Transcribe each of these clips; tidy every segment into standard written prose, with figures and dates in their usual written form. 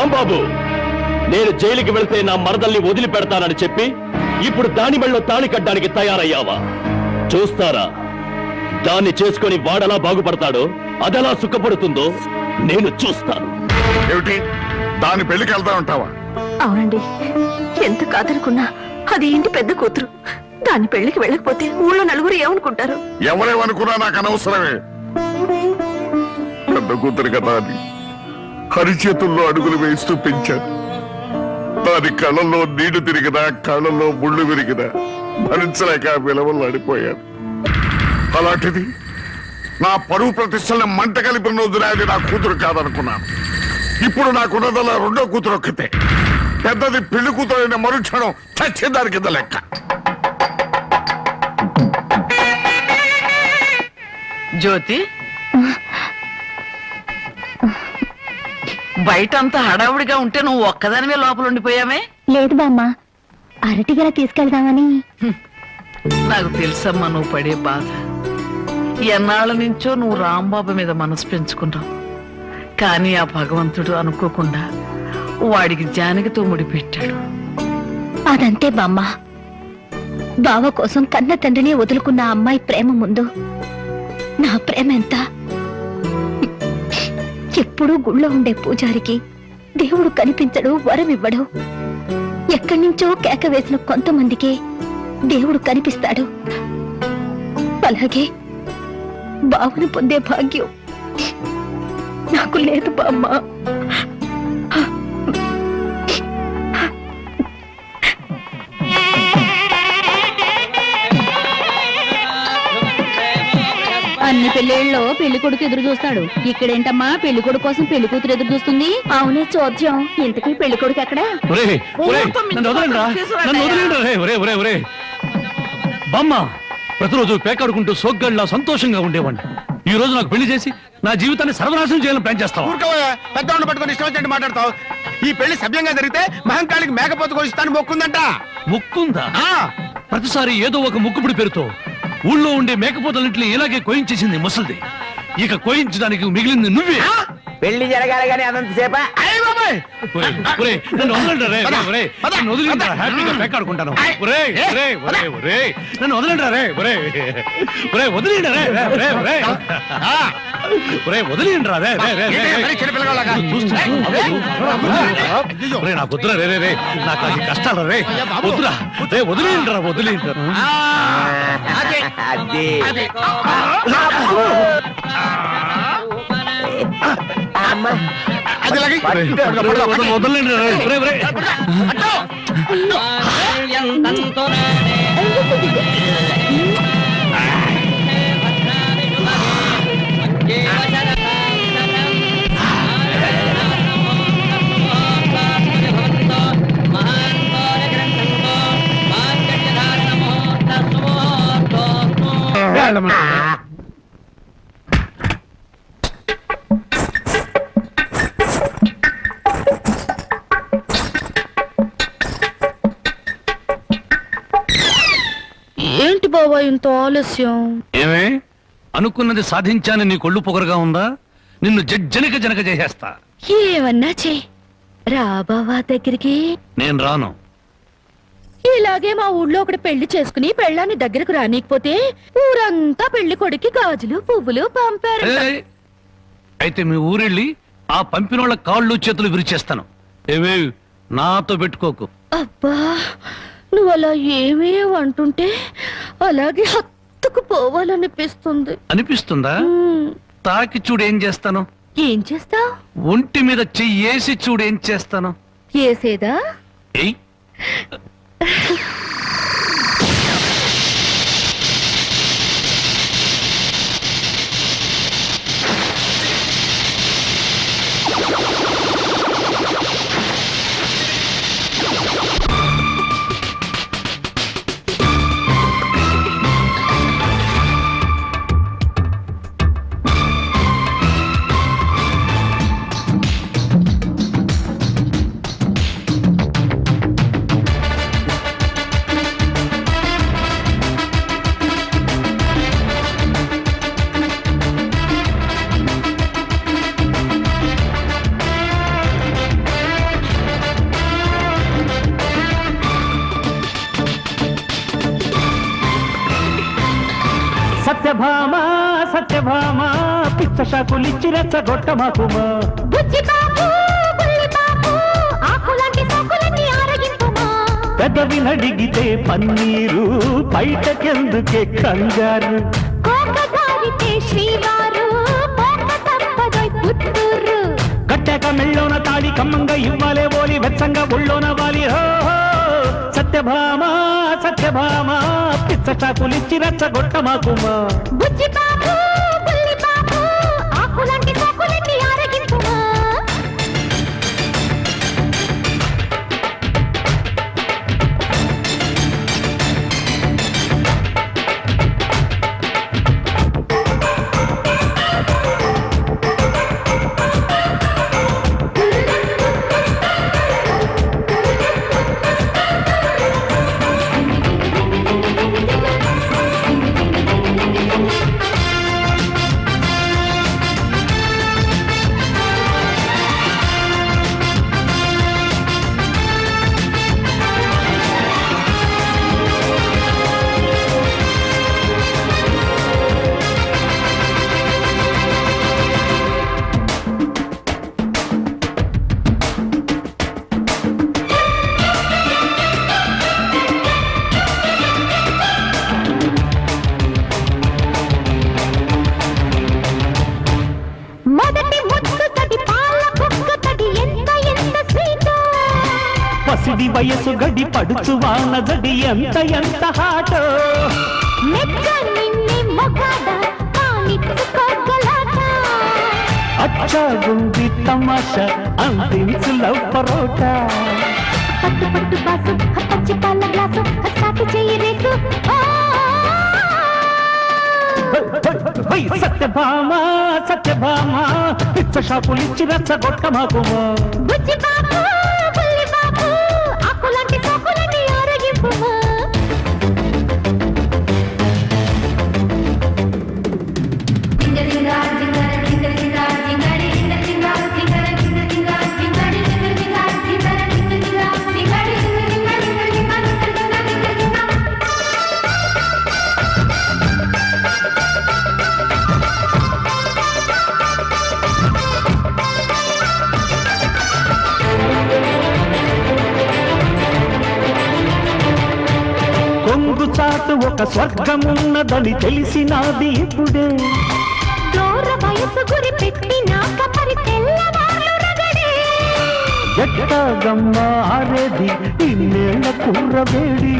రాంబాబు, నేను జైలుకి వెళ్తే నా మరదల్ని వదిలిపెడతానని చెప్పి ఇప్పుడు దాని మెళ్ళలో తాళి కట్టడానికి తయారయ్యావా? చూస్తారా దాన్ని చేసుకొని వాడలా బాగుపడతాడో, అదెలా సుఖపడుతుందో నేను చూస్తాను. ఏమిటి దాని పెళ్లికి వెళ్తా ఉంటావా? అవునండి, ఎంత కాదనుకున్నా అది ఇంటి పెద్ద కూతురు. దాని పెళ్లికి వెళ్ళకపోతే ఊళ్ళో నలుగురు ఏమనుకుంటారు? ఎవరేమనుకున్నా నాకు అనవసరమే. పెద్ద కూతురు కదా అని హరిచేతుల్లో అడుగులు వేస్తూ పెంచాను. దాని కళ్ళల్లో నీళ్లు తిరిగినా, కళ్ళల్లో ముళ్ళు విరిగినా భరించలేక విలవల్లాడిపోయాను. అలాంటిది నా పరువు ప్రతిష్టలను మంట కలిపిన రోజున అది నా కూతురు కాదనుకున్నాను. ఇప్పుడు నాకున్నదల్లా రెండో కూతురు ఒక్కతే. పెద్దది పెళ్లి కూతురు అయిన మరుక్షణం చచ్చే దాని కింద లెక్క. జ్యోతి, బయటంతా హడావుడిగా ఉంటే నువ్వు ఒక్కదానివే లోపల ఉండిపోయామే? లేదు బామ్మ, అరటిగల తీసుకెళ్దామని. నాకు తెలుసమ్మా నువ్వు పడే బాధ. ఎన్నాళ్ళ నుంచో నువ్వు రాంబాబు మీద మనసు పెంచుకున్నావు. కానీ ఆ భగవంతుడు అనుకోకుండా వాడికి జానకితో ముడిపెట్టాడు. అదంతే బామ్మ. బావ కోసం కన్న తండ్రిని వదులుకున్న అమ్మాయి ప్రేమ ముందు నా ప్రేమ ఎంత? ఎప్పుడూ గుళ్ళో ఉండే పూజారికి దేవుడు కనిపించడు, వరమివ్వడు. ఎక్కడి నుంచో కేక వేసిన కొంతమందికే దేవుడు కనిపిస్తాడు. అలాగే బావను పొందే భాగ్యం నాకు లేదు బామ్మ. అన్ని పెళ్లిళ్ళలో పెళ్లి కొడుకు ఎదురు చూస్తాడు. ఇక్కడేంటమ్మా పెళ్లి కొడుకు కోసం పెళ్లి కూతురు ఎదురు చూస్తుంది? అవునే చోద్యం. ఇంతకీ పెళ్లి కొడుకు ఎక్కడా? బామ్మ, ప్రతిరోజు పేకాడుకుంటూ సోగ్గాడిలా సంతోషంగా ఉండేవాడిని. ఈ రోజు నాకు పెళ్లి చేసి నా జీవితాన్ని సర్వనాశనం చేయాలని ప్లాన్ చేస్తావు? పెద్దవాడిని పట్టుకొని ఇష్టం వచ్చినట్టు మాట్లాడతావు. ఈ పెళ్లి సభ్యంగా జరిగితే మహంకాళికి మేకపోతు కొనిస్తాను మొక్కుందంట. ముక్కుందా? ప్రతిసారి ఏదో ఒక ముక్కుపుడి పేరుతో ఊళ్ళో ఉండే మేకపోతలన్నింటినీ ఇలాగే కోయించేసింది ముసలిది. ఇక కోయించడానికి మిగిలింది నువ్వే. పెళ్లి జరగాలి కానీ అదంత సేపా? నన్ను వదలండి రే, నన్ను వదిలిండ్రా, హ్యాపీగా పేకాడుకుంటాను. నన్ను వదలండి రే, వదిలిండ్రా రే, నాకు వద్దురా రే, నాకు అది కష్టాలు రే, వద్దురా రే, వదిలిండ్రా. వదలండి రే. ఏంటి బాబా ఇంత ఆలస్యం? ఏమే అనుకున్నది సాధించాని నీ కొళ్ళు పొగరుగా ఉందా? నిన్ను జనక చేసేస్తా. ఏమన్నా చే రా బావా దగ్గరికి. నేను రాను. ఇలాగే మా ఊళ్ళో ఒకటి పెళ్లి చేసుకుని పెళ్ళాన్ని దగ్గరకు రానికపోతే ఊరంతా పెళ్లి కొడుకి గాజులు పువ్వులు పంపారు. అయితే మీ ఊరెళ్ళి ఆ పంపినోళ్ళ కాళ్ళు చేతులు విరిచేస్తాను. ఏవే నాతో పెట్టుకోకు. అబ్బా, నువ్వు అలా ఏమీ అంటుంటే అలాగే హత్తుకు పోవాలనిపిస్తుంది. అనిపిస్తుందా? తాకి చూడు ఏం చేస్తాను. ఏం చేస్తావ్? ఒంటి మీద చెయ్యేసి చూడు ఏం చేస్తాను. ఏసేదా? ఏయ్ పిచ్చషాకులిచ్చి రెచ్చగొట్టమాకుమా బుజ్జి బాబు బుల్లి బాబు ఆకులాంటి సోకులన్నీ ఆరగింపుమా పెదవి నడిగితే పన్నీరు బయటకెందుకే కంగారు కోక జారితే శ్రీవారు పోక తప్పదోయ్ పుత్తూరు కట్టాక మెళ్ళోన తాళి కమ్మంగా ఇవ్వాలే ఓలి వెచ్చంగా ఒళ్ళోన వాలి హో సత్యభామ సత్యభామ పిచ్చషాకులిచ్చి రెచ్చగొట్టమాకుమా బుజ్జి బాబు బుల్లి బాబు ఆకులాంటి సోకులన్నీ ఆరగింపుమా మొదటి ముద్దు తడి పాల బుక్క తడి ఎంత ఎంత స్వీట్ పసిడి వయసు గడి పడుచు వాన జడి ఎంత ఎంత హాటో మెచ్చ నిన్నే మొగాడ కానిచ్చుకోగలట అచ్చాగుంది తమాషా అందించు లవ్ పరోటా పట్టు పట్టు బాసు పచ్చి పాల గ్లాసు స్టార్ట్ చేయి రేసు సత్యభామ సత్యభామ పిచ్చషాకులిచ్చి రెచ్చగొట్టమాకుమా బుజ్జి బాబు బుల్లి బాబు ఆకులాంటి సోకులన్నీ ఆరగింపుమా కొంగు చాటు ఒక స్వర్గమున్నదని తెలిసినాది ఇప్పుడే దూర వయసు గురి పెట్టినాక మరి తెల్లవార్లు రగడే ఎట్టగమ్మ ఆరేది ఇన్నేళ్ల కుర్రవేడి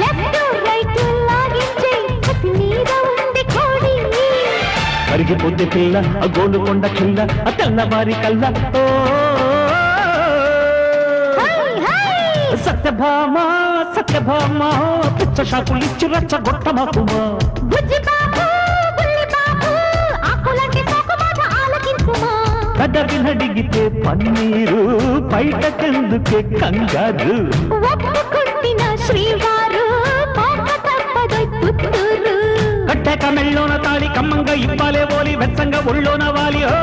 లెఫ్ట్ రైట్ లాగించే కసి మీద ఉంది కోడి కరిగిపోతే పిల్ల ఆ గోలుకొండ కిల్ల ఆ తెల్లవారి కల్ల ఓ హై హై సత్యభామ సత్యభామ పిచ్చషాకులిచ్చి రెచ్చగొట్టమాకుమా బుజ్జి బాబు బుల్లి బాబు ఆకులాంటి సోకు మాట ఆలకించుమా పెదవి నడిగితే పన్నీరు బయటకెందుకే కంగారు ఒప్పుకుంటిన శ్రీవారు పోక తప్పదోయ్ పుత్తూరు కట్టాక మెళ్ళోన తాళి కమ్మంగా ఇవ్వాలే ఓలి వెచ్చంగా ఒళ్ళోన వాలి హో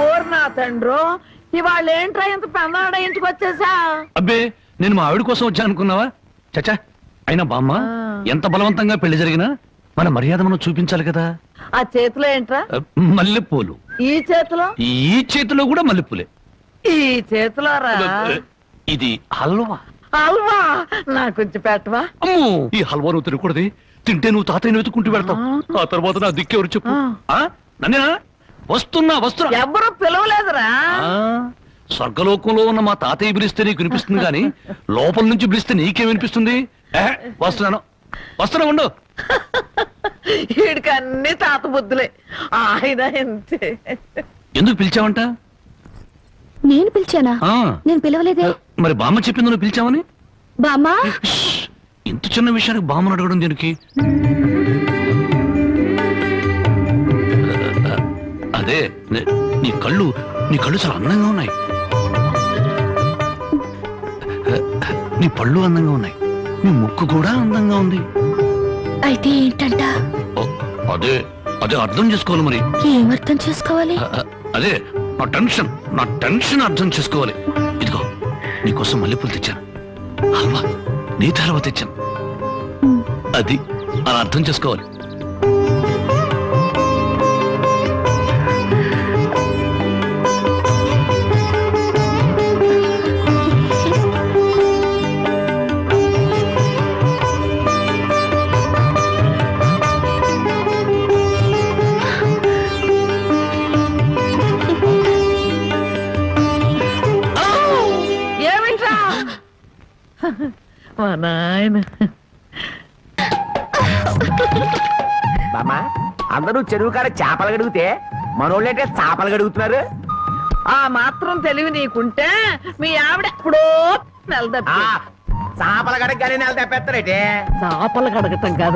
ఓర్ నా తండ్రో ఇవాళ ఏంట్రా ఇంత పెన్నాడ ఇంటికి వచ్చేసా అబ్బే నేను మా ఆవిడ కోసం వచ్చా అనుకున్నావా చచ్చా అయినా బామ్మ ఎంత బలవంతంగా పెళ్లి జరిగినా మన మర్యాద మనం చూపించాలి కదా ఆ చేతిలో ఏంట్రా మల్లెపూలు ఈ చేతిలో ఈ చేతిలో కూడా మల్లెపూలే ఈ చేతిలో రా ఇది హల్వా అల్వా నాకు కొంచెం పెట్టవా అమ్మో ఈ హల్వా నువ్వు తినకూడదు తింటే నువ్వు తాతయ్యని వెతుకుంటూ వెళ్తావు ఆ తర్వాత నా దిక్కెవరు చెప్పు నన్నేనా వస్తున్నా వస్తున్నా ఎవరు పిలవలేదురా ఆ, స్వర్గలోకంలో ఉన్న మా తాతయ్య పిలిస్తే నీకు వినిపిస్తుంది గాని లోపల నుంచి పిలిస్తే నీకేం వినిపిస్తుంది వస్తున్నాను వస్తున్నా ఉండు వీడికి అన్ని తాత బుద్ధులే ఆయన అంతే ఎందుకు పిలిచావంట నేను పిలిచానా ఆ, నేను పిలవలేదే మరి బామ్మ చెప్పింది నువ్వు పిలిచావని బామ్మా షష్, ఇంత చిన్న విషయానికి బామ్మను అడగడం దీనికి అదే నీ కళ్ళు చాలా అందంగా ఉన్నాయి నీ పళ్ళు అందంగా ఉన్నాయి, నీ ముక్కు కూడా అందంగా ఉంది. అయితే ఏంటంట? ఓ, అదే అదే అర్థం చేసుకోవాలి మరి. ఏమర్థం చేసుకోవాలి? అదే నా టెన్షన్ అర్థం చేసుకోవాలి. ఇదిగో నీకోసం మల్లెపూలు తెచ్చాను, హల్వా నీతి హల్వా తెచ్చాను. అది అలా అర్థం చేసుకోవాలి. ఏమిట్రా మా నాయన బామ్మ, అందరూ చెరువు కాడ చేపలు గడిగితే మనోళ్ళంటే చేపలు గడుగుతున్నారు. ఆ మాత్రం తెలివి నీకుంటే మీ ఆవిడ ఎప్పుడో నెలదప్పి చేపల గడగానే నెల తెప్పేస్తారేటే. చేపలు కడగటం కాదు